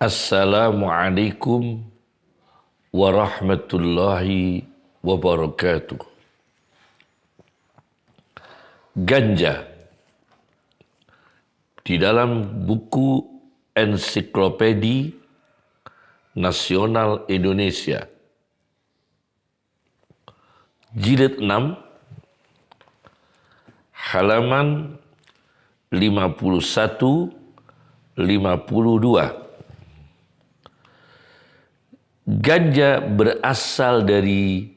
Assalamualaikum warahmatullahi wabarakatuh. Ganja di dalam buku Ensiklopedia Nasional Indonesia jilid 6 halaman 51-52. Ganja berasal dari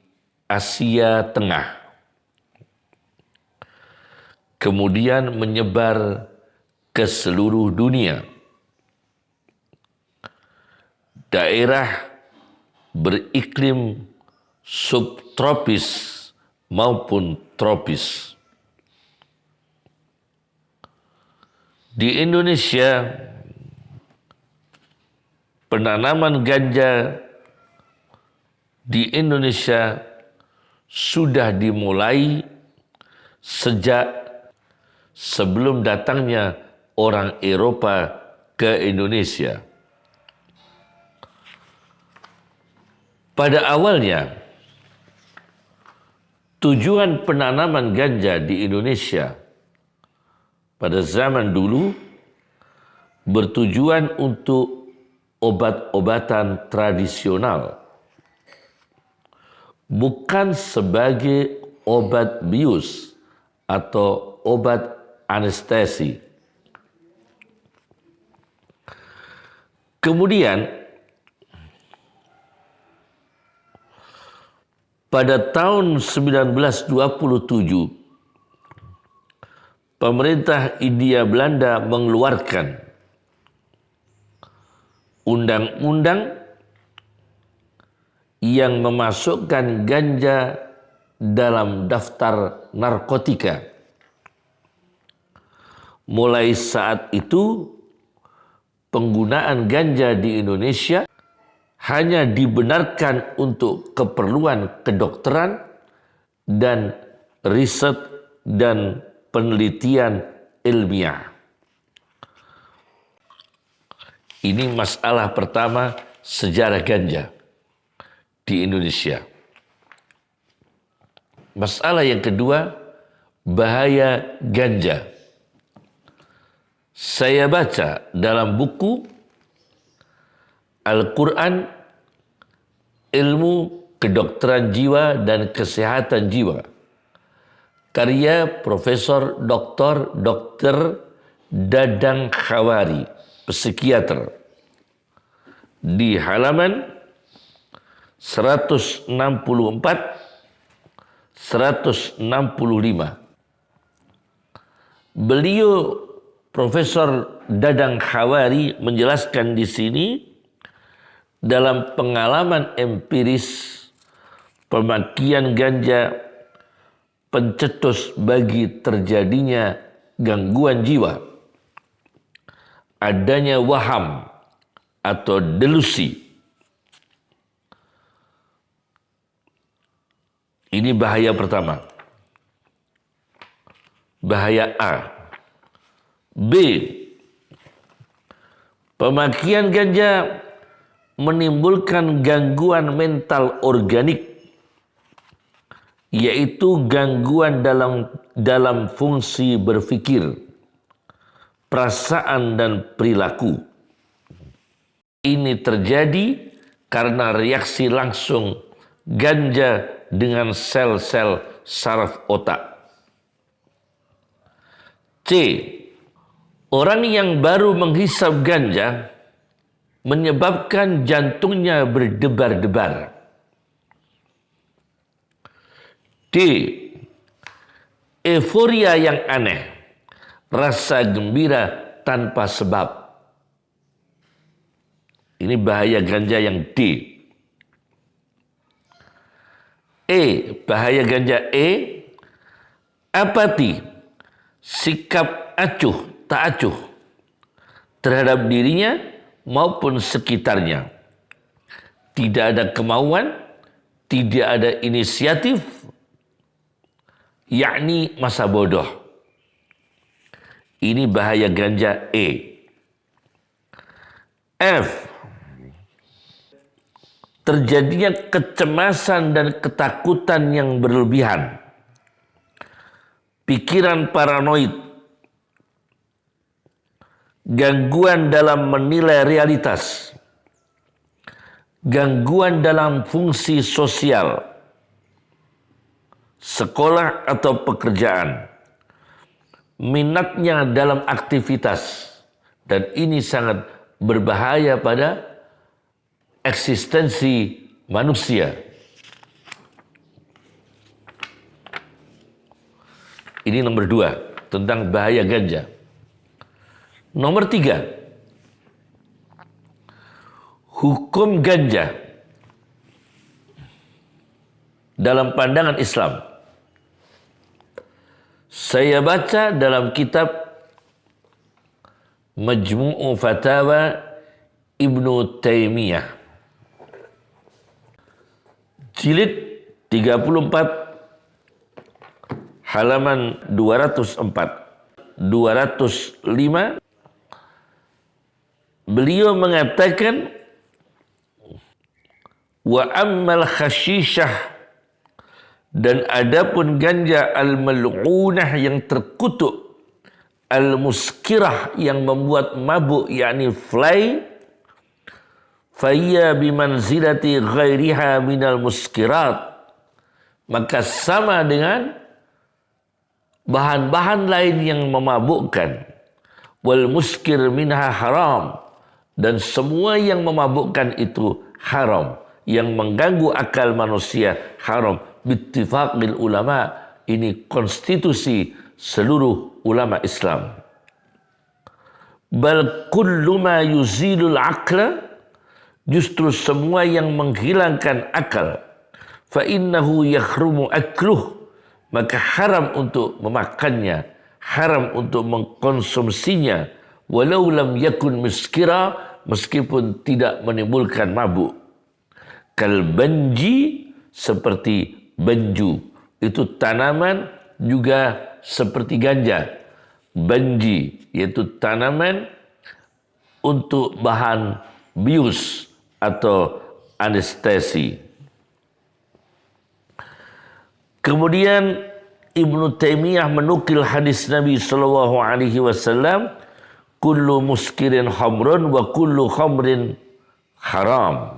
Asia Tengah, kemudian menyebar ke seluruh dunia. Daerah beriklim subtropis maupun tropis. Di Indonesia, penanaman ganja di Indonesia sudah dimulai sejak sebelum datangnya orang Eropa ke Indonesia. Pada awalnya, tujuan penanaman ganja di Indonesia pada zaman dulu bertujuan untuk obat-obatan tradisional, bukan sebagai obat bius atau obat anestesi. Kemudian pada tahun 1927 pemerintah Hindia Belanda mengeluarkan undang-undang yang memasukkan ganja dalam daftar narkotika. Mulai saat itu, penggunaan ganja di Indonesia hanya dibenarkan untuk keperluan kedokteran dan riset dan penelitian ilmiah. Ini masalah pertama sejarah ganja di Indonesia. Masalah yang kedua, bahaya ganja. Saya baca dalam buku Al-Quran, Ilmu Kedokteran Jiwa dan Kesehatan Jiwa, karya Profesor Dr. Dadang Khawari, psikiater, di halaman 164-165. Beliau Profesor Dadang Khawari menjelaskan di sini dalam pengalaman empiris pemakaian ganja pencetus bagi terjadinya gangguan jiwa, adanya waham atau delusi. Ini bahaya pertama. Bahaya A. B. Pemakaian ganja menimbulkan gangguan mental organik, yaitu gangguan dalam fungsi berpikir, perasaan dan perilaku. Ini terjadi karena reaksi langsung ganja dengan sel-sel saraf otak. C. Orang yang baru menghisap ganja menyebabkan jantungnya berdebar-debar. D. Euforia yang aneh, rasa gembira tanpa sebab. Ini bahaya ganja yang D. E. Bahaya ganja E. Apati, sikap acuh tak acuh terhadap dirinya maupun sekitarnya. Tidak ada kemauan, tidak ada inisiatif, yakni masa bodoh. Ini bahaya ganja E. F. terjadinya kecemasan dan ketakutan yang berlebihan, pikiran paranoid, gangguan dalam menilai realitas, gangguan dalam fungsi sosial, sekolah atau pekerjaan, minatnya dalam aktivitas, dan ini sangat berbahaya pada eksistensi manusia. Ini nomor 2 tentang bahaya ganja. Nomor 3, hukum ganja dalam pandangan Islam. Saya baca dalam kitab Majmu'u Fatawa Ibnu Taimiyah, jilid 34, halaman 204, 205. Beliau mengatakan, wa ammal khashishah, dan adapun ganja al-mal'unah yang terkutuk, al-muskirah yang membuat mabuk, yakni fly, fayya bimanzilati ghairiha minal muskirat, maka sama dengan bahan-bahan lain yang memabukkan. Wal muskir minha haram, dan semua yang memabukkan itu haram, yang mengganggu akal manusia haram. Bittifaqil ulama, ini konstitusi seluruh ulama Islam. Bal kullu ma yuzilul aqla, justru semua yang menghilangkan akal, fa innahu yakhrumu akluh, maka haram untuk memakannya, haram untuk mengkonsumsinya, walau lam yakun muskira, meskipun tidak menimbulkan mabuk. Kal banji, seperti banju, itu tanaman juga seperti ganja. Banji yaitu tanaman untuk bahan bius atau anestesi. Kemudian Ibnu Taimiyah menukil hadis Nabi sallallahu alaihi wasallam, kullu muskirin khamrun wa kullu khamrin haram.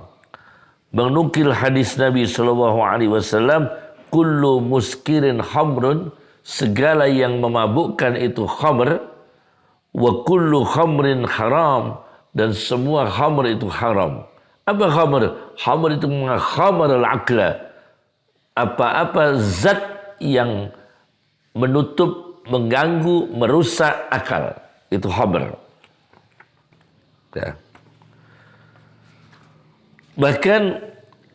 Menukil hadis Nabi sallallahu alaihi wasallam, kullu muskirin khamrun, segala yang memabukkan itu khamr, wa kullu khamrin haram, dan semua khamr itu haram. Apa khamr? Khamr itu khamr al-aqla, apa-apa zat yang menutup, mengganggu, merusak akal, itu khamr. Ya. Bahkan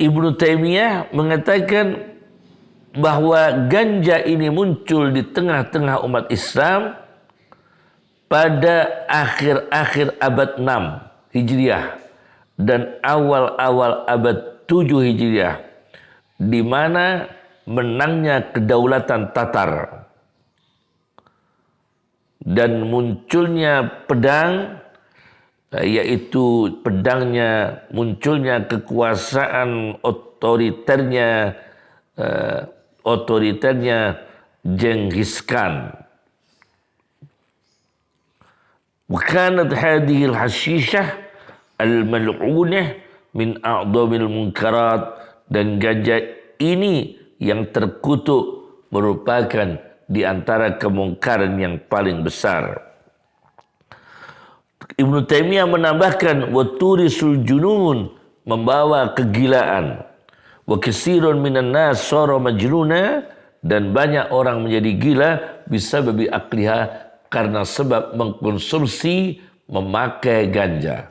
Ibnu Taimiyah mengatakan bahwa ganja ini muncul di tengah-tengah umat Islam pada akhir-akhir abad 6 Hijriah dan awal-awal abad 7 Hijriah, di mana menangnya kedaulatan Tatar dan munculnya pedang, yaitu munculnya kekuasaan otoriternya Genghis Khan. Wakanat hadhihi al-hashishah al-mal'unah min a'dhamil munkarat, dan ganja ini yang terkutuk merupakan di antara kemungkaran yang paling besar. Ibnu Taimiyah menambahkan, wa turisul junun, membawa kegilaan, wa katsirun minan nas sara majnuna, dan banyak orang menjadi gila bisa babi akliha, karena sebab mengkonsumsi, memakai ganja.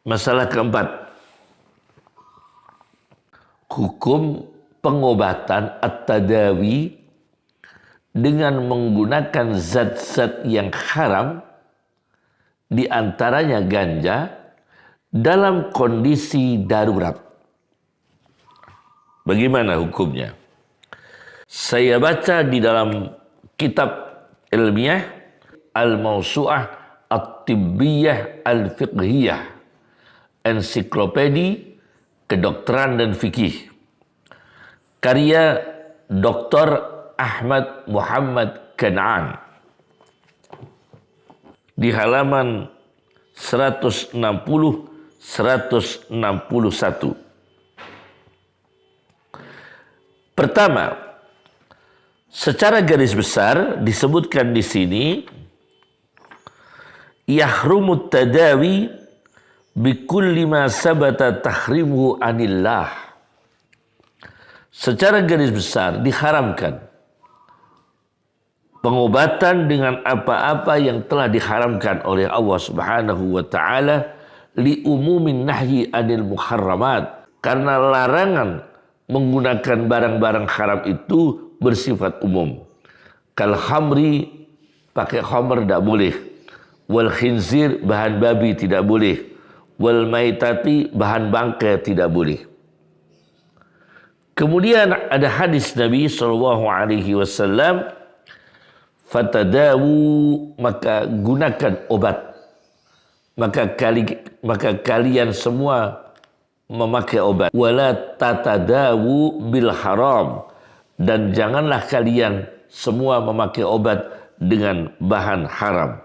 Masalah keempat, hukum pengobatan at-tadawi dengan menggunakan zat-zat yang haram, di antaranya ganja, dalam kondisi darurat. Bagaimana hukumnya? Saya baca di dalam kitab ilmiah Al-Mawsu'ah At-Tibbiyah Al-Fiqhiyah, Ensiklopedi Kedokteran dan Fikih, karya Dr. Ahmad Muhammad Kan'an, di halaman 160-161. Pertama, secara garis besar disebutkan di sini yahrumut tadawi bikulli ma sabata tahrimuhu anillah. Secara garis besar diharamkan pengobatan dengan apa-apa yang telah diharamkan oleh Allah Subhanahu wa taala li umumin nahyi anil muharramat, karena larangan menggunakan barang-barang haram itu bersifat umum. Kal khamri, pakai khamr tidak boleh. Wal khinzir, bahan babi tidak boleh. Wal maitati, bahan bangkai tidak boleh. Kemudian ada hadis Nabi SAW, fatadawu, maka gunakan obat. Maka kalian semua memakai obat. Wala tatadawu bil haram, dan janganlah kalian semua memakai obat dengan bahan haram.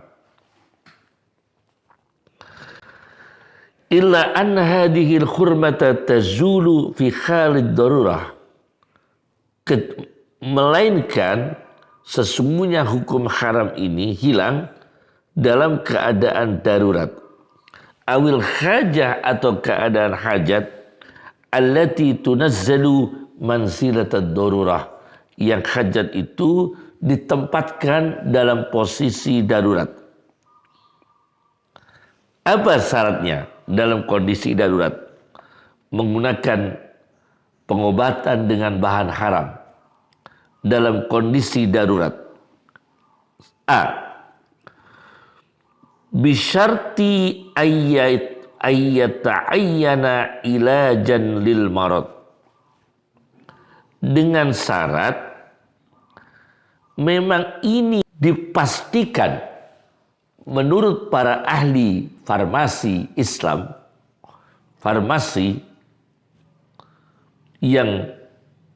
Illa anna hadhihi al-khurmata tazulu fi khalid darurah, melainkan sesungguhnya hukum haram ini hilang dalam keadaan darurat, awil hajah, atau keadaan hajat, allati tunazzalu manzilatad darurah, yang hajat itu ditempatkan dalam posisi darurat. Apa syaratnya dalam kondisi darurat menggunakan pengobatan dengan bahan haram dalam kondisi darurat? A, bisyarti ayyata'ayyana ilajan lil marad, dengan syarat memang ini dipastikan menurut para ahli farmasi Islam, farmasi yang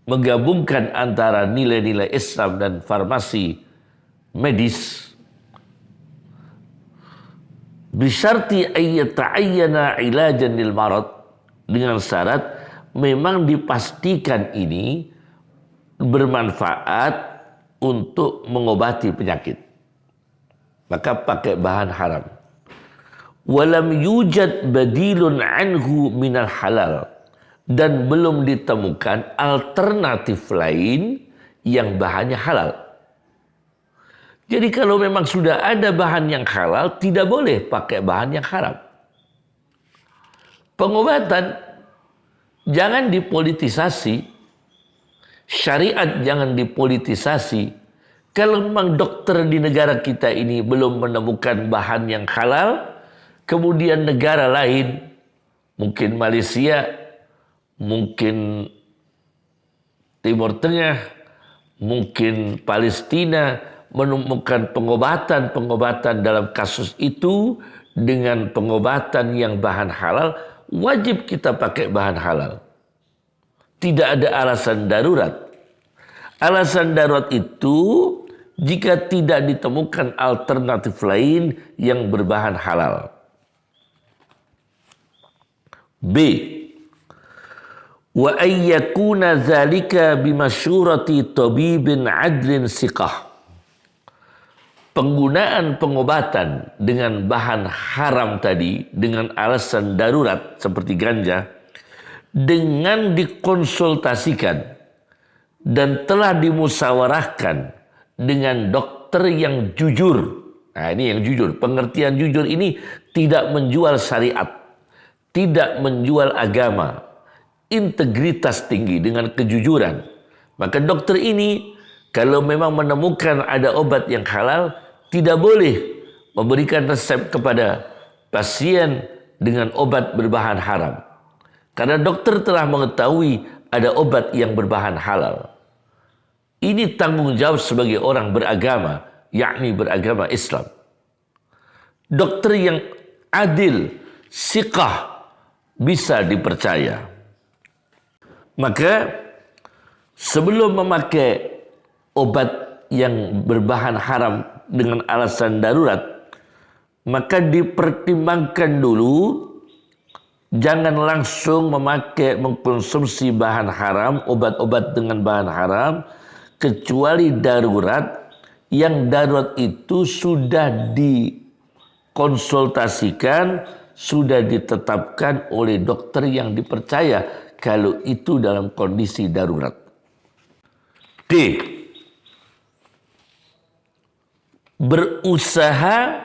menggabungkan antara nilai-nilai Islam dan farmasi medis, bisyarti ayyata'ayyana ilajan lil marad, dengan syarat memang dipastikan ini bermanfaat untuk mengobati penyakit, maka pakai bahan haram. Walam yujad badilun anhu minal halal, dan belum ditemukan alternatif lain yang bahannya halal. Jadi kalau memang sudah ada bahan yang halal, tidak boleh pakai bahan yang haram. Pengobatan jangan dipolitisasi, syariat jangan dipolitisasi. Kalau memang dokter di negara kita ini belum menemukan bahan yang halal, kemudian negara lain, mungkin Malaysia, mungkin Timur Tengah, mungkin Palestina, menemukan pengobatan dalam kasus itu dengan pengobatan yang bahan halal, wajib kita pakai bahan halal. Tidak ada alasan darurat. Alasan darurat itu jika tidak ditemukan alternatif lain yang berbahan halal. B, wa ayyakuna dzalika bimasyurati tabibin adlin siqah. Penggunaan pengobatan dengan bahan haram tadi dengan alasan darurat seperti ganja, dengan dikonsultasikan dan telah dimusyawarahkan dengan dokter yang jujur. Nah, ini yang jujur. Pengertian jujur ini tidak menjual syariat, tidak menjual agama, integritas tinggi dengan kejujuran. Maka dokter ini kalau memang menemukan ada obat yang halal, tidak boleh memberikan resep kepada pasien dengan obat berbahan haram. Karena dokter telah mengetahui ada obat yang berbahan halal. Ini tanggung jawab sebagai orang beragama, yakni beragama Islam. Dokter yang adil, siqah, bisa dipercaya. Maka sebelum memakai obat yang berbahan haram dengan alasan darurat, maka dipertimbangkan dulu, jangan langsung mengkonsumsi bahan haram, obat-obat dengan bahan haram, kecuali darurat, yang darurat itu sudah dikonsultasikan, sudah ditetapkan oleh dokter yang dipercaya kalau itu dalam kondisi darurat. D. Berusaha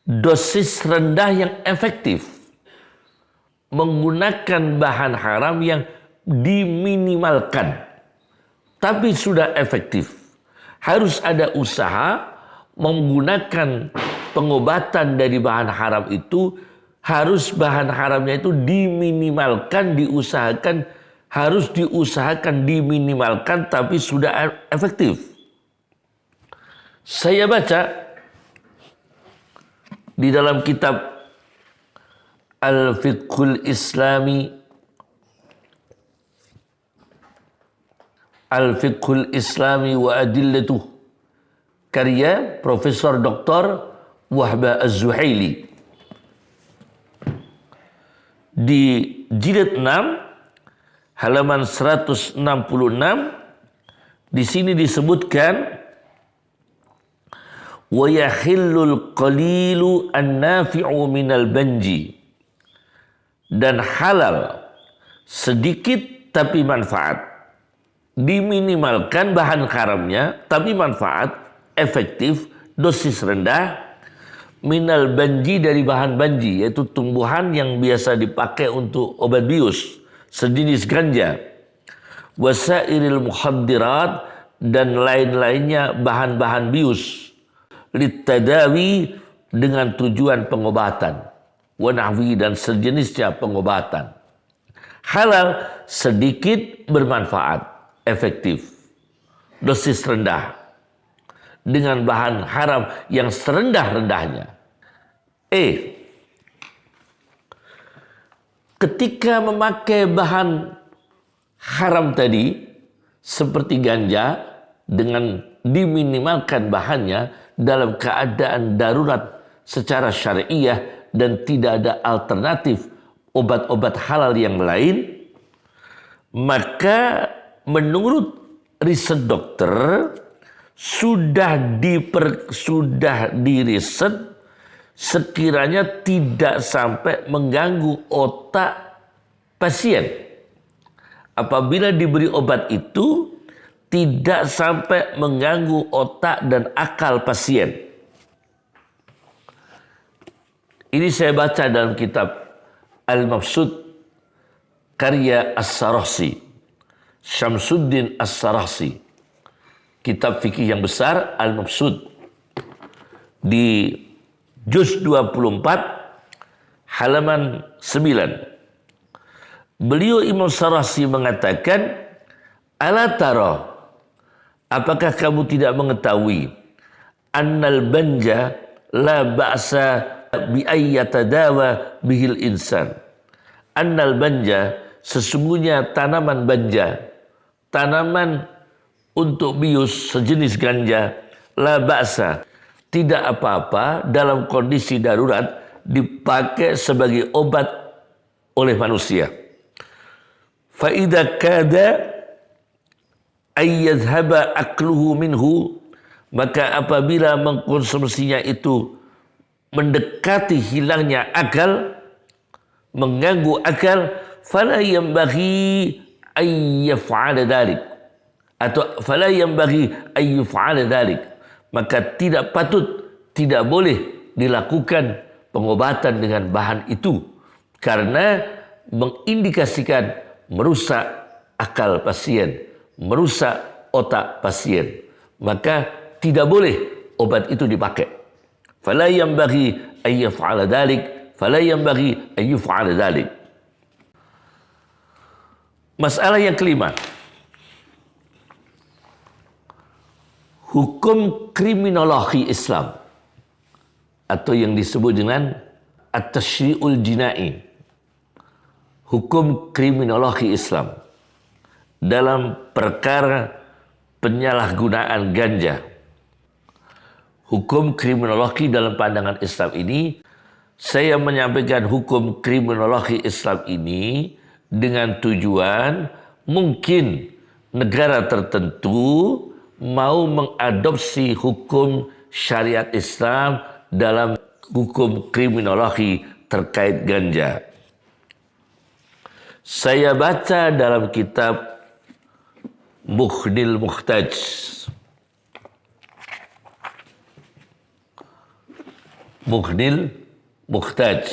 dosis rendah yang efektif, menggunakan bahan haram yang diminimalkan tapi sudah efektif. Harus ada usaha menggunakan pengobatan dari bahan haram itu, harus bahan haramnya itu diminimalkan, harus diusahakan diminimalkan tapi sudah efektif. Saya baca di dalam kitab Al-Fiqhul Islami wa Adillatuh, karya Profesor Dr. Wahbah Az-Zuhaili, di jilid 6 halaman 166. Di sini disebutkan wa yahillul qalilu an-nafi'u minal banji, dan halal sedikit tapi manfaat, diminimalkan bahan haramnya tapi manfaat efektif, dosis rendah, minal banji, dari bahan banji, yaitu tumbuhan yang biasa dipakai untuk obat bius, sejenis ganja, wasairil muhaddirat, dan lain-lainnya bahan-bahan bius, litadawi, dengan tujuan pengobatan, wanahwi, dan sejenisnya pengobatan. Halal, sedikit, bermanfaat, efektif, dosis rendah, dengan bahan haram yang serendah-rendahnya. Ketika memakai bahan haram tadi seperti ganja dengan diminimalkan bahannya dalam keadaan darurat secara syariah dan tidak ada alternatif obat-obat halal yang lain, maka menurut riset dokter sudah diriset sekiranya tidak sampai mengganggu otak pasien. Apabila diberi obat itu tidak sampai mengganggu otak dan akal pasien. Ini saya baca dalam kitab Al-Mabsut karya As-Sarakhsi, Syamsuddin As-Sarakhsi, kitab fikih yang besar Al-Mabsut, di juz 24 halaman 9. Beliau Imam Sarakhsi mengatakan, ala tara, apakah kamu tidak mengetahui, annal banja la ba'sa bi ayyatadawa bihil insan. Annal banja, sesungguhnya tanaman banja, tanaman untuk bius sejenis ganja, la ba'sa, tidak apa-apa dalam kondisi darurat dipakai sebagai obat oleh manusia. Fa idza kada ayyadhhaba akluhu minhu, maka apabila mengkonsumsinya itu mendekati hilangnya akal, mengganggu akal, fala yanbaghi ay yaf'ala dzalik, atau fala yanbaghi ay yaf'ala dzalik, maka tidak patut, tidak boleh dilakukan pengobatan dengan bahan itu karena mengindikasikan merusak akal pasien, merusak otak pasien, maka tidak boleh obat itu dipakai. Fala yanbaghi ay yaf'ala dzalik, fala yanbaghi ay yaf'ala dzalik. Masalah yang kelima, hukum kriminologi Islam atau yang disebut dengan at-tasyri'ul jinai, hukum kriminologi Islam dalam perkara penyalahgunaan ganja. Hukum kriminologi dalam pandangan Islam ini, saya menyampaikan hukum kriminologi Islam ini dengan tujuan mungkin negara tertentu mau mengadopsi hukum syariat Islam dalam hukum kriminologi terkait ganja. Saya baca dalam kitab Mughnil Muhtaj. Mughnil Muhtaj.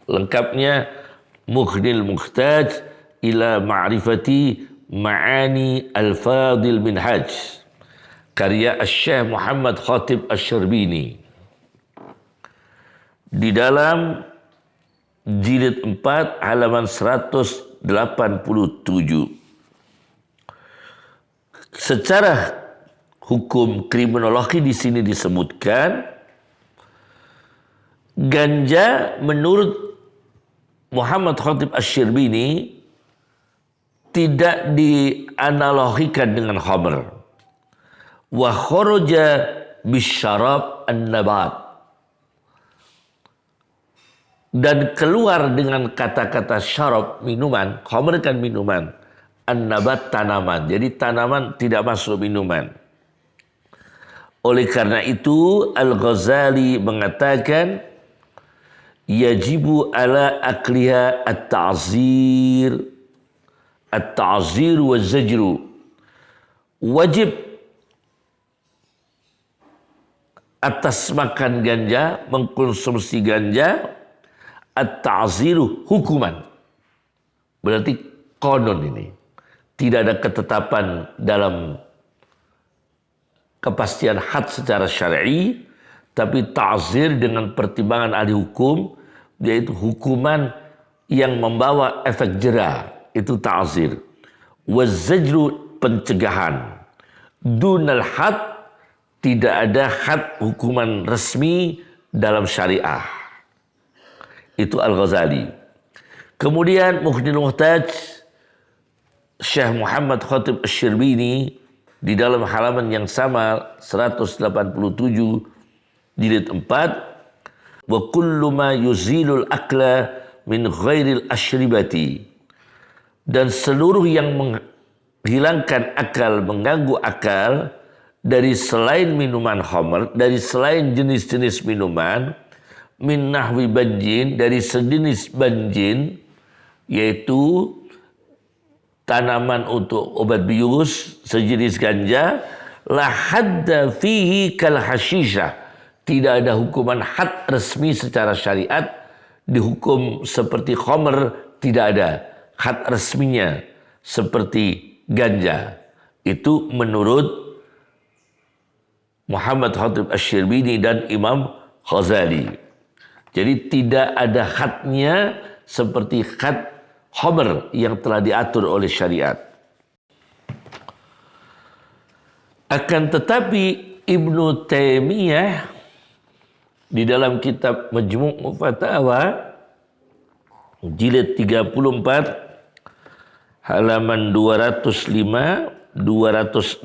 Lengkapnya Mughnil Muhtaj ila ma'rifati ma'ani al-fadil minhaj. Karya Syekh Muhammad Khatib Asy-Syarbini. Di dalam jilid 4 halaman 187. Secara hukum kriminologi di sini disebutkan ganja menurut Muhammad Khatib Asy-Syarbini tidak dianalogikan dengan khamr. Wa kharaja bisyarab an-nabat. Dan keluar dengan kata-kata syarab minuman, khamr kan minuman, an-nabat tanaman. Jadi tanaman tidak masuk minuman. Oleh karena itu Al-Ghazali mengatakan yajibu ala akliha at-ta'zir wa zajru. Wajib atas makan ganja, mengkonsumsi ganja, at-ta'ziru hukuman. Berarti konon ini. Tidak ada ketetapan dalam kepastian had secara syar'i, tapi ta'zir dengan pertimbangan ahli hukum, yaitu hukuman yang membawa efek jera, itu ta'zir. Wazajru pencegahan. Dunal had, tidak ada had hukuman resmi dalam syariah. Itu Al-Ghazali. Kemudian Mughnil Muhtaj, Syekh Muhammad Khatib Asy-Syarbini di dalam halaman yang sama 187 jilid 4, wa kullu ma yuzilul akla min ghairil asyribati, dan seluruh yang menghilangkan akal, mengganggu akal dari selain minuman khamr, dari selain jenis-jenis minuman, min nahwi banjin, dari sejenis banjin, yaitu tanaman untuk obat bius, sejenis ganja, la hadda fihi kal hashisha. Tidak ada hukuman had resmi secara syariat, dihukum seperti khamr, tidak ada had resminya seperti ganja. Itu menurut Muhammad Khatib Asy-Syarbini dan Imam Ghazali. Jadi tidak ada hadnya seperti had khamr yang telah diatur oleh syariat. Akan tetapi Ibnu Taimiyah di dalam kitab Majmu' Fatawa jilid 34 halaman 205 206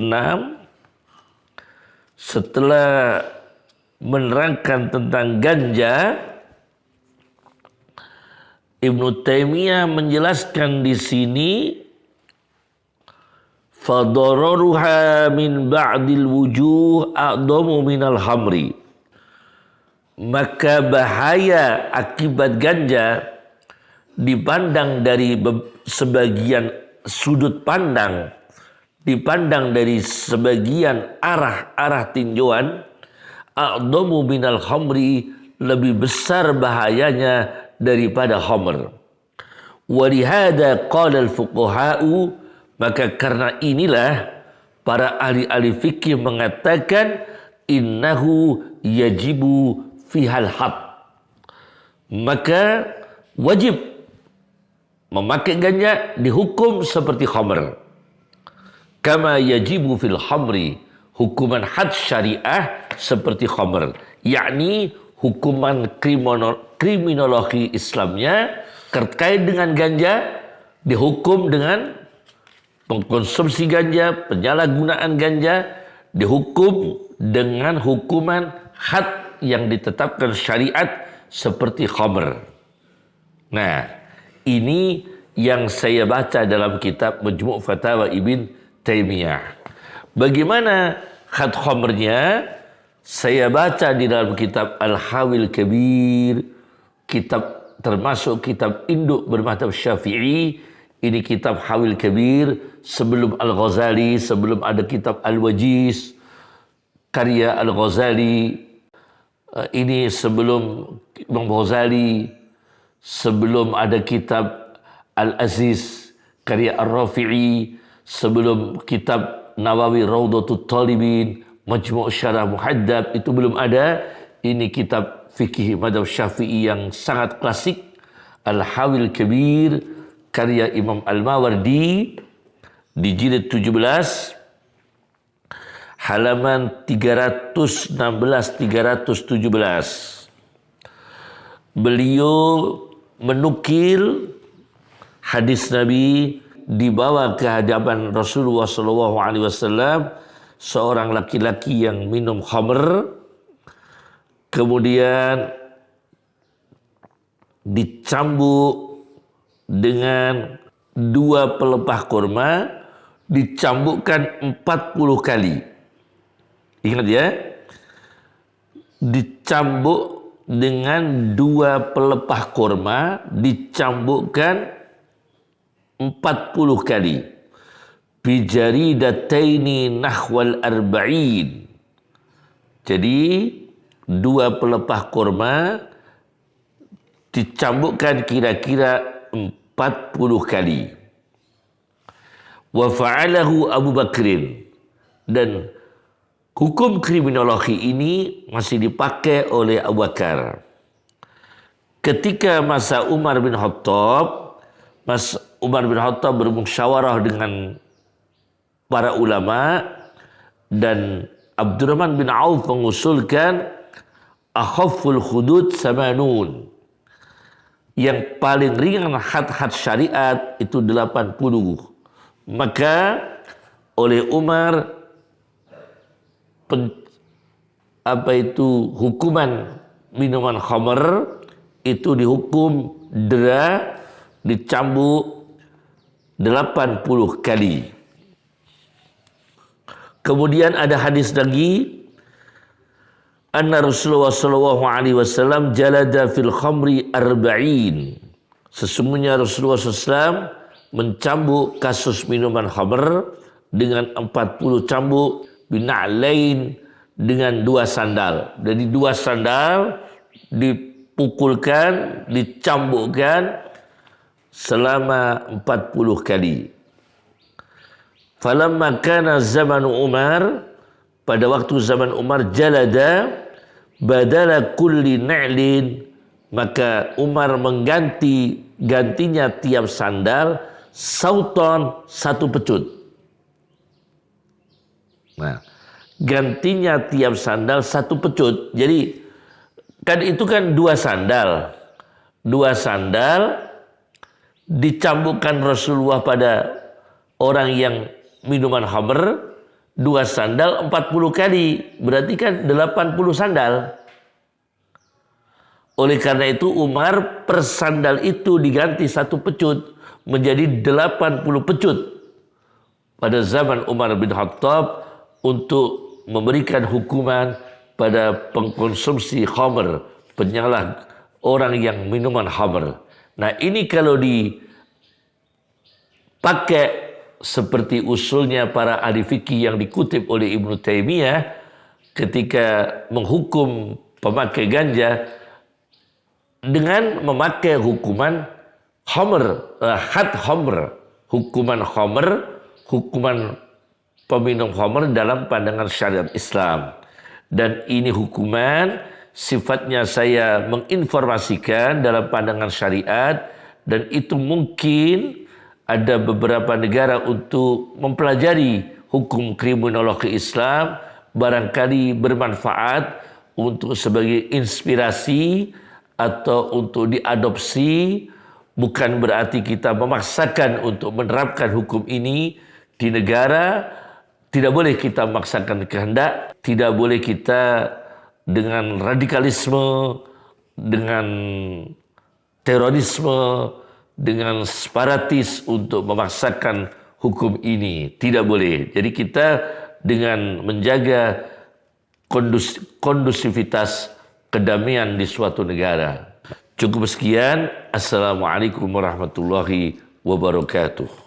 setelah menerangkan tentang ganja, Ibnu Taimiyah menjelaskan di sini fadararuha min ba'dil wujuh a'dhamu minal hamri. Maka bahaya akibat ganja dipandang dari sebagian sudut pandang, dipandang dari sebagian arah tinjauan, a'dhamu minal khamri, lebih besar bahayanya daripada khamr. Walihada qala al-fuqaha'u, maka karena inilah para ahli-ahli fikih mengatakan innahu yajibu fihal had. Maka wajib memakai ganja dihukum seperti khamr. Kama yajibu fil khamri, hukuman had syariah seperti khamr, yakni hukuman kriminologi Islamnya terkait dengan ganja dihukum dengan pengkonsumsi ganja, penyalahgunaan ganja dihukum dengan hukuman had yang ditetapkan syariat seperti khamr. Nah, ini yang saya baca dalam kitab Majmu' Fatawa Ibn Taimiyah. Bagaimana had khamrnya? Saya baca di dalam kitab Al-Hawil Kabir, kitab termasuk kitab induk bermadzhab Syafi'i. Ini kitab Hawil Kabir sebelum Al-Ghazali, sebelum ada kitab Al-Wajiz karya Al-Ghazali. Ini sebelum Imam Ghazali, sebelum ada kitab Al-Aziz karya Ar-Rafi'i, sebelum kitab Nawawi Rawdatul Talibin, Majmu' Syarah Muhaddab, itu belum ada. Ini kitab fikih madzhab Syafi'i yang sangat klasik, Al-Hawil Kabir karya Imam Al-Mawardi di jilid 17 halaman 316-317. Beliau menukil hadis Nabi dibawa ke hadapan Rasulullah SAW, seorang laki-laki yang minum khamr, kemudian dicambuk dengan 2 pelepah kurma, dicambukkan 40 kali. Ingat ya, dicambuk dengan 2 pelepah kurma, dicambukkan 40 kali. Bijaridataini nahwal arba'in. Jadi 2 pelepah kurma dicambukkan kira-kira 40 kali. Wa fa'alahu Abu Bakrin. Dan hukum kriminologi ini masih dipakai oleh Abu Bakar. Ketika masa Umar bin Khattab, Umar bin Khattab bermusyawarah dengan para ulama dan Abdurrahman bin Auf mengusulkan akhafful hudud samanun. Yang paling ringan had-had syariat itu 80. Maka oleh Umar hukuman minuman khamr itu dihukum dera, dicambuk 80 kali. Kemudian ada hadis lagi, anna Rasulullah sallallahu alaihi wasallam jalada fil khamri arba'in. Sesungguhnya Rasulullah SAW mencambuk kasus minuman khamr dengan 40 cambuk, bina'lain, dengan 2 sandal. Jadi 2 sandal dipukulkan, dicambukkan selama 40 kali. Falamma kana zaman Umar, pada waktu zaman Umar, jalada badala kulli na'lin, maka Umar gantinya tiap sandal sauton, 1 pecut. Nah, gantinya tiap sandal 1 pecut. Jadi kan itu kan 2 sandal. 2 sandal dicambukkan Rasulullah pada orang yang minuman khamr, 2 sandal 40 kali, berarti kan 80 sandal. Oleh karena itu Umar per sandal itu diganti 1 pecut menjadi 80 pecut pada zaman Umar bin Khattab untuk memberikan hukuman pada pengkonsumsi khamr, penyalah orang yang minuman khamr. Nah, ini kalau dipakai seperti usulnya para ahli fikih yang dikutip oleh Ibnu Taimiyah ketika menghukum pemakai ganja dengan memakai hukuman khamr, had khamr, hukuman khamr, hukuman peminum khamr dalam pandangan syariat Islam. Dan ini hukuman sifatnya saya menginformasikan dalam pandangan syariat, dan itu mungkin ada beberapa negara untuk mempelajari hukum kriminologi Islam, barangkali bermanfaat untuk sebagai inspirasi atau untuk diadopsi bukan berarti kita memaksakan untuk menerapkan hukum ini di negara. Tidak boleh kita memaksakan kehendak, tidak boleh kita dengan radikalisme, dengan terorisme, dengan separatis untuk memaksakan hukum ini. Tidak boleh. Jadi kita dengan menjaga kondusivitas kedamaian di suatu negara. Cukup sekian. Assalamualaikum warahmatullahi wabarakatuh.